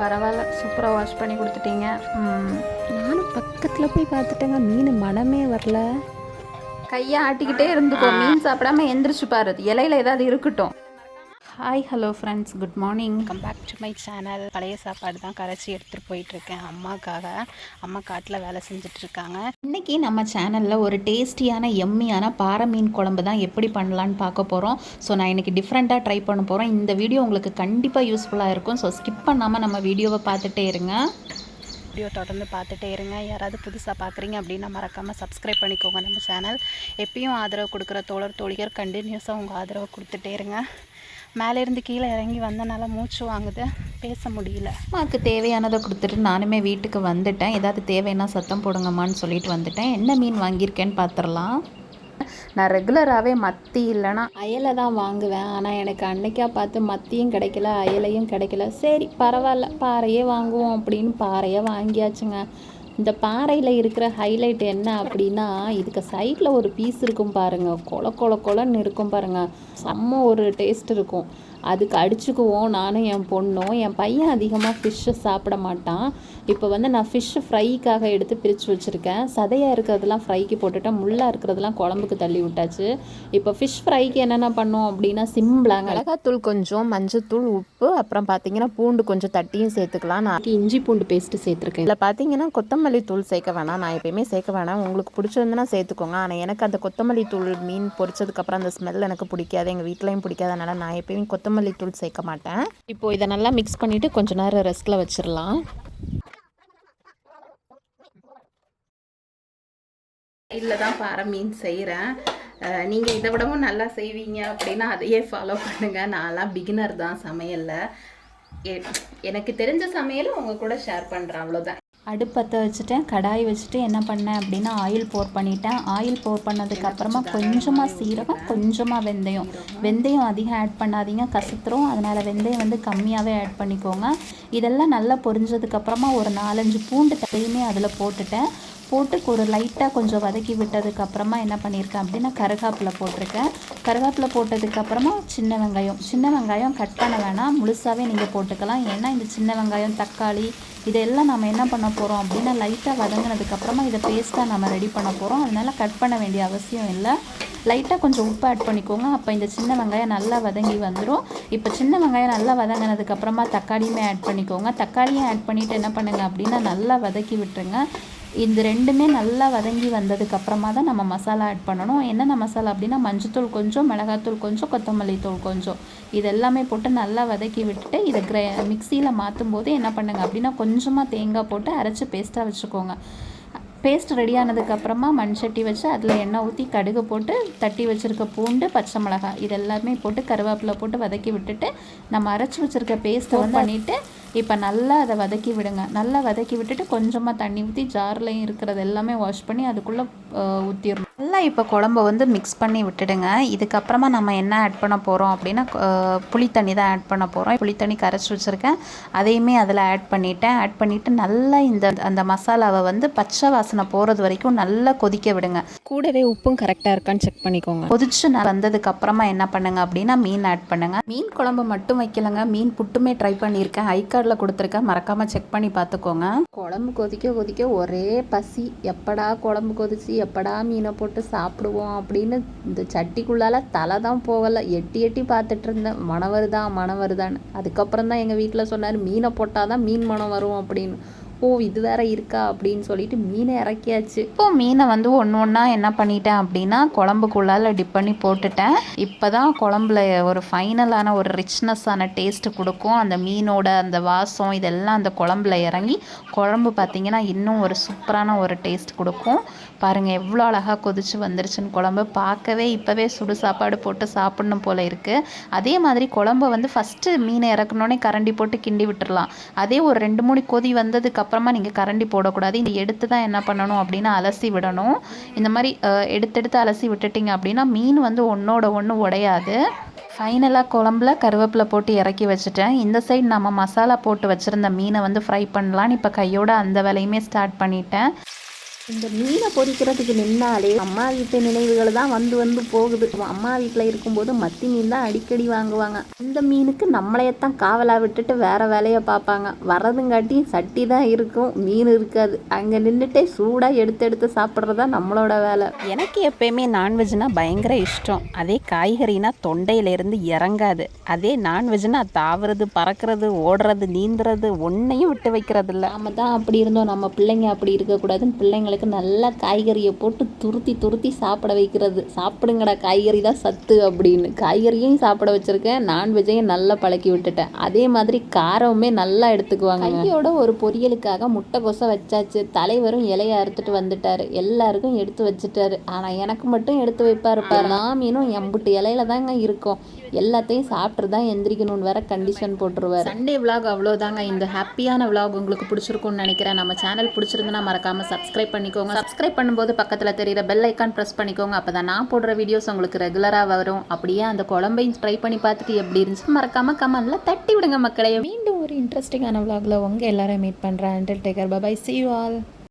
பரவாயில்ல, சூப்பராக வாஷ் பண்ணி கொடுத்துட்டீங்க. நானும் பக்கத்தில் போய் பார்த்துட்டேங்க, மீன் மனமே வரல. கையை ஆட்டிக்கிட்டே இருந்துக்கோ, மீன் சாப்பிடாம எந்திரிச்சு பாரு, இலையில ஏதாவது இருக்கட்டும். Hi hello friends, good morning. Come back to my channel. பழைய சாப்பாடு தான் கரைச்சி எடுத்துகிட்டு போயிட்டுருக்கேன் அம்மாக்காக. அம்மா காட்டில் வேலை செஞ்சிட்ருக்காங்க. இன்றைக்கி நம்ம சேனலில் ஒரு டேஸ்டியான எம்மியான பாறை மீன் குழம்பு தான் எப்படி பண்ணலான்னு பார்க்க போகிறோம். ஸோ நான் இன்றைக்கி டிஃப்ரெண்ட்டாக ட்ரை பண்ண போகிறோம். இந்த வீடியோ உங்களுக்கு கண்டிப்பாக யூஸ்ஃபுல்லாக இருக்கும். ஸோ ஸ்கிப் பண்ணாமல் நம்ம வீடியோவை பார்த்துட்டே இருங்க. வீடியோ தொடர்ந்து பார்த்துட்டே இருங்க. யாராவது புதுசாக பார்க்குறீங்க அப்படின்னா மறக்காமல் சப்ஸ்கிரைப் பண்ணிக்கோங்க நம்ம சேனல். எப்பயும் ஆதரவு கொடுக்குற தோழர் தோழியர் கண்டினியூஸாக உங்கள் ஆதரவை கொடுத்துட்டே இருங்க. மேலேருந்து கீழே இறங்கி வந்தனால மூச்சு வாங்குது, பேச முடியல. அம்மாவுக்கு தேவையானதை கொடுத்துட்டு நானுமே வீட்டுக்கு வந்துட்டேன். ஏதாவது தேவைன்னா சத்தம் போடுங்கம்மான்னு சொல்லிட்டு வந்துட்டேன். என்ன மீன் வாங்கியிருக்கேன்னு பார்த்துடலாம். நான் ரெகுலராகவே மத்தி இல்லைனா அயலை தான் வாங்குவேன். ஆனால் எனக்கு அன்னைக்காக பார்த்து மத்தியும் கிடைக்கல, அயலையும் கிடைக்கல. சரி பரவாயில்ல, பாறையே வாங்குவோம் அப்படின்னு பாறையே வாங்கியாச்சுங்க. இந்த பாறையில் இருக்கிற ஹைலைட் என்ன அப்படின்னா, இதுக்கு சைடில் ஒரு பீஸ் இருக்கும் பாருங்கள், கொலன்னு இருக்கும் பாருங்கள், செம்ம ஒரு டேஸ்ட் இருக்கும். அதுக்கு அடிச்சுக்குவோம் நானும் என் பொண்ணும். என் பையன் அதிகமாக ஃபிஷ்ஷை சாப்பிட மாட்டான். இப்போ வந்து நான் ஃபிஷ்ஷு ஃப்ரைக்காக எடுத்து பிரித்து வச்சுருக்கேன். சதையாக இருக்கிறதெல்லாம் ஃப்ரைக்கு போட்டுட்டேன், முள்ளாக இருக்கிறதெல்லாம் குழம்புக்கு தள்ளி விட்டாச்சு. இப்போ ஃபிஷ் ஃப்ரைக்கு என்னென்ன பண்ணோம் அப்படின்னா, சிம்பிளாக மிளகாத்தூள் கொஞ்சம், மஞ்சத்தூள், உப்பு, அப்புறம் பார்த்தீங்கன்னா பூண்டு கொஞ்சம் தட்டியும் சேர்த்துக்கலாம். நான் இஞ்சி பூண்டு பேஸ்ட்டு சேர்த்துருக்கேன். இதில் பார்த்தீங்கன்னா கொத்தமல்லி தூள் சேர்க்க வேணாம், நான் எப்பயுமே சேர்க்க வேணாம். உங்களுக்கு பிடிச்சிருந்துன்னா சேர்த்துக்கோங்க. ஆனால் எனக்கு அந்த கொத்தமல்லி தூள் மீன் பொரிச்சதுக்கப்புறம் அந்த ஸ்மெல் எனக்கு பிடிக்காது, எங்கள் வீட்லேயும் பிடிக்காது. அதனால் நான் எப்பயுமே கொத்தமல்லி தூள் சேர்க்க மாட்டேன். இப்போது இதை நல்லா மிக்ஸ் பண்ணிவிட்டு கொஞ்சம் நேரம் ரெஸ்ட்டில் வச்சிடலாம். இதில் தான் பாறை மீன் செய்கிறேன். நீங்கள் இதை விடவும் நல்லா செய்வீங்க அப்படின்னா அதையே ஃபாலோ பண்ணுங்கள். நான்லாம் பிகினர் தான் சமையலில். எனக்கு தெரிஞ்ச சமையலை உங்கள் கூட ஷேர் பண்ணுறேன், அவ்வளோதான். அடுப்பத்தை வச்சுட்டேன், கடாய் வச்சுட்டு என்ன பண்ணேன் அப்படின்னா ஆயில் போர் பண்ணிட்டேன். ஆயில் போர் பண்ணதுக்கப்புறமா கொஞ்சமாக சீரகம், கொஞ்சமாக வெந்தயம் அதிகம் ஆட் பண்ணாதீங்க, கசத்துரும். அதனால் வெந்தயம் வந்து கம்மியாகவே ஆட் பண்ணிக்கோங்க. இதெல்லாம் நல்லா பொரிஞ்சதுக்கப்புறமா ஒரு 4-5 பூண்டு தடையுமே அதில் போட்டு ஒரு லைட்டாக கொஞ்சம் வதக்கி விட்டதுக்கப்புறமா என்ன பண்ணியிருக்கேன் அப்படின்னா கருவேப்பிலை போட்டிருக்கேன். கருவேப்பிலை போட்டதுக்கப்புறமா சின்ன வெங்காயம் கட் பண்ண வேணாம், முழுசாகவே நீங்கள் போட்டுக்கலாம். ஏன்னா இந்த சின்ன வெங்காயம், தக்காளி இதெல்லாம் நம்ம என்ன பண்ண போகிறோம் அப்படின்னா லைட்டாக வதங்கினதுக்கப்புறமா இதை பேஸ்ட்டாக நம்ம ரெடி பண்ண போகிறோம். அதனால் கட் பண்ண வேண்டிய அவசியம் இல்லை. லைட்டாக கொஞ்சம் உப்பு ஆட் பண்ணிக்கோங்க. அப்போ இந்த சின்ன வெங்காயம் நல்லா வதங்கி வந்துடும். இப்போ சின்ன வெங்காயம் நல்லா வதங்கினதுக்கப்புறமா தக்காளியுமே ஆட் பண்ணிக்கோங்க. தக்காளியும் ஆட் பண்ணிவிட்டு என்ன பண்ணுங்கள் அப்படின்னா நல்லா வதக்கி விட்டுருங்க. இந்த ரெண்டுமே நல்லா வதங்கி வந்ததுக்கப்புறமா தான் நம்ம மசாலா ஆட் பண்ணணும். என்னென்ன மசாலா அப்படின்னா மஞ்சத்தூள் கொஞ்சம், மிளகாத்தூள் கொஞ்சம், கொத்தமல்லி தூள் கொஞ்சம், இதெல்லாமே போட்டு நல்லா வதக்கி விட்டுட்டு இதை மிக்சியில் மாற்றும் போது என்ன பண்ணுங்க அப்படின்னா கொஞ்சமாக தேங்காய் போட்டு அரைச்சி பேஸ்ட்டாக வச்சுக்கோங்க. பேஸ்ட் ரெடி ஆனதுக்கப்புறமா மண்சட்டி வச்சு அதில் எண்ணெய் ஊற்றி கடுகு போட்டு தட்டி வச்சுருக்க பூண்டு, பச்சை மிளகாய் இதெல்லாமே போட்டு கருவேப்பிலை போட்டு வதக்கி விட்டுட்டு நம்ம அரைச்சி வச்சுருக்க பேஸ்ட்டை வந்து பண்ணிவிட்டு இப்போ நல்லா அதை வதக்கி விடுங்க. நல்லா வதக்கி விட்டுட்டு கொஞ்சமாக தண்ணி ஊற்றி ஜார்லையும் இருக்கிறது எல்லாமே வாஷ் பண்ணி அதுக்குள்ளே ஊற்றிடணும். நல்லா இப்போ குழம்ப வந்து மிக்ஸ் பண்ணி விட்டுடுங்க. இதுக்கப்புறமா நம்ம என்ன ஆட் பண்ண போகிறோம் அப்படின்னா புளித்தண்ணி தான் ஆட் பண்ண போகிறோம். புளித்தண்ணி கரைச்சி வச்சுருக்கேன், அதையுமே அதில் ஆட் பண்ணிவிட்டு நல்லா அந்த மசாலாவை வந்து பச்சை வாசனை போகிறது வரைக்கும் நல்லா கொதிக்க விடுங்க. கூடவே உப்பும் கரெக்டாக இருக்கான்னு செக் பண்ணிக்கோங்க. கொதிச்சு வந்ததுக்கப்புறமா என்ன பண்ணுங்க அப்படின்னா மீன் ஆட் பண்ணுங்கள். மீன் குழம்பு மட்டும் வைக்கலங்க, மீன் புட்டுமே ட்ரை பண்ணியிருக்கேன், ஐ கார்டில் கொடுத்துருக்கேன், மறக்காமல் செக் பண்ணி பார்த்துக்கோங்க. குழம்பு கொதிக்க ஒரே பசி, எப்படா குழம்பு கொதிச்சு எப்படா மீனை போட்டு சாப்பிடுவோம் அப்படின்னு இந்த சட்டிக்குள்ளால தலை தான் போகலை, எட்டி பார்த்துட்டு இருந்தேன். மனம் வருதான்னு. அதுக்கப்புறம் தான் எங்கள் வீட்டில் சொன்னார் மீனை போட்டால் தான் மீன் மனம் வரும் அப்படின்னு. ஓ இது வேற இருக்கா அப்படின்னு சொல்லிட்டு மீனை இறக்கியாச்சு. இப்போ மீனை வந்து ஒன்றா என்ன பண்ணிட்டேன் அப்படின்னா குழம்புக்குள்ளால டிப் பண்ணி போட்டுட்டேன். இப்போ தான் குழம்புல ஒரு ஃபைனலான ஒரு ரிச்னஸ்ஸான டேஸ்ட்டு கொடுக்கும். அந்த மீனோட அந்த வாசம் இதெல்லாம் அந்த குழம்புல இறங்கி குழம்பு பார்த்திங்கன்னா இன்னும் ஒரு சூப்பரான ஒரு டேஸ்ட் கொடுக்கும். பாருங்கள் எவ்வளோ அழகாக கொதிச்சு வந்துருச்சுன்னு குழம்பு. பார்க்கவே இப்போவே சுடு சாப்பாடு போட்டு சாப்பிட்ணும் போல் இருக்குது. அதே மாதிரி குழம்பு வந்து ஃபஸ்ட்டு மீனை இறக்கணுன்னே கரண்டி போட்டு கிண்டி விட்டுடலாம். அதே ஒரு 2-3 கொதி வந்ததுக்கப்புறமா நீங்கள் கரண்டி போடக்கூடாது. இந்த எடுத்து தான் என்ன பண்ணணும் அப்படின்னா அலசி விடணும். இந்த மாதிரி எடுத்து அலசி விட்டுட்டிங்க அப்படின்னா மீன் வந்து ஒன்றோட ஒன்று உடையாது. ஃபைனலாக குழம்புல கருவேப்பிலை போட்டு இறக்கி வச்சுட்டேன். இந்த சைடு நம்ம மசாலா போட்டு வச்சுருந்த மீனை வந்து ஃப்ரை பண்ணலான்னு இப்போ கையோட அந்த வேலையுமே ஸ்டார்ட் பண்ணிட்டேன். இந்த மீனை பொரிக்கிறதுக்கு நின்னாலே அம்மா வீட்டு நினைவுகள் தான் வந்து வந்து போகுது. அம்மா வீட்டில் இருக்கும்போது மத்தி மீன் தான் அடிக்கடி வாங்குவாங்க. இந்த மீனுக்கு நம்மளையத்தான் காவலாக விட்டுட்டு வேற வேலையை பார்ப்பாங்க. வரதுங்காட்டி சட்டி தான் இருக்கும், மீன் இருக்காது. அங்கே நின்றுட்டே சூடாக எடுத்து சாப்பிட்றது தான் நம்மளோட வேலை. எனக்கு எப்பயுமே நான்வெஜ்னால் பயங்கர இஷ்டம். அதே காய்கறினா தொண்டையிலேருந்து இறங்காது. அதே நான்வெஜ்னா தாவுறது, பறக்கிறது, ஓடுறது, நீந்துறது ஒன்றையும் விட்டு வைக்கிறது இல்லை. நம்ம தான் அப்படி இருந்தோம், நம்ம பிள்ளைங்க அப்படி இருக்கக்கூடாதுன்னு பிள்ளைங்களுக்கு நல்லா காய்கறியை போட்டு துருத்தி சாப்பிட வைக்கிறது. சாப்பிடுங்கடா, காய்கறி தான் சத்து அப்படின்னு காய்கறியையும் சாப்பிட வச்சுருக்கேன், நான்வெஜ்ஜையும் நல்லா பழக்கி விட்டுட்டேன். அதே மாதிரி காரமுமே நல்லா எடுத்துக்குவாங்க. கையோட ஒரு பொரியலுக்காக முட்டைக்கோசை வச்சாச்சு. தலைவரும் இலையை அறுத்துட்டு வந்துட்டார், எல்லாருக்கும் எடுத்து வச்சுட்டாரு. ஆனால் எனக்கு மட்டும் எடுத்து வைப்பார். நாமீனும் எம்புட்டு இலையில தாங்க இருக்கும், எல்லாத்தையும் சாப்பிட்டு தான் எந்திரிக்கணும்னு வேற கண்டிஷன் போட்டுருவார். சண்டே விலாக் அவ்வளோதாங்க. இந்த ஹாப்பியான விலாக் உங்களுக்கு பிடிச்சிருக்கும்னு நினைக்கிறேன். நம்ம சேனல் பிடிச்சிருந்துன்னா மறக்காமல் சப்ஸ்கிரைப் பண்ணிக்கோங்க. சப்ஸ்கிரைப் பண்ணும்போது பக்கத்தில் தெரியுற பெல் ஐக்கான் ப்ரெஸ் பண்ணிக்கோங்க. அப்போ தான் நான் போடுற வீடியோஸ் உங்களுக்கு ரெகுலராக வரும். அப்படியே அந்த குழம்பையும் ட்ரை பண்ணி பார்த்துட்டு எப்படி இருந்துச்சு மறக்காமல் கமெண்ட்ல தட்டி விடுங்க மக்களே. மீண்டும் ஒரு இன்ட்ரெஸ்டிங்கான விலாகில் உங்கள் எல்லாரும் மீட் பண்ணுறேன். Until take care, bye bye, see you all.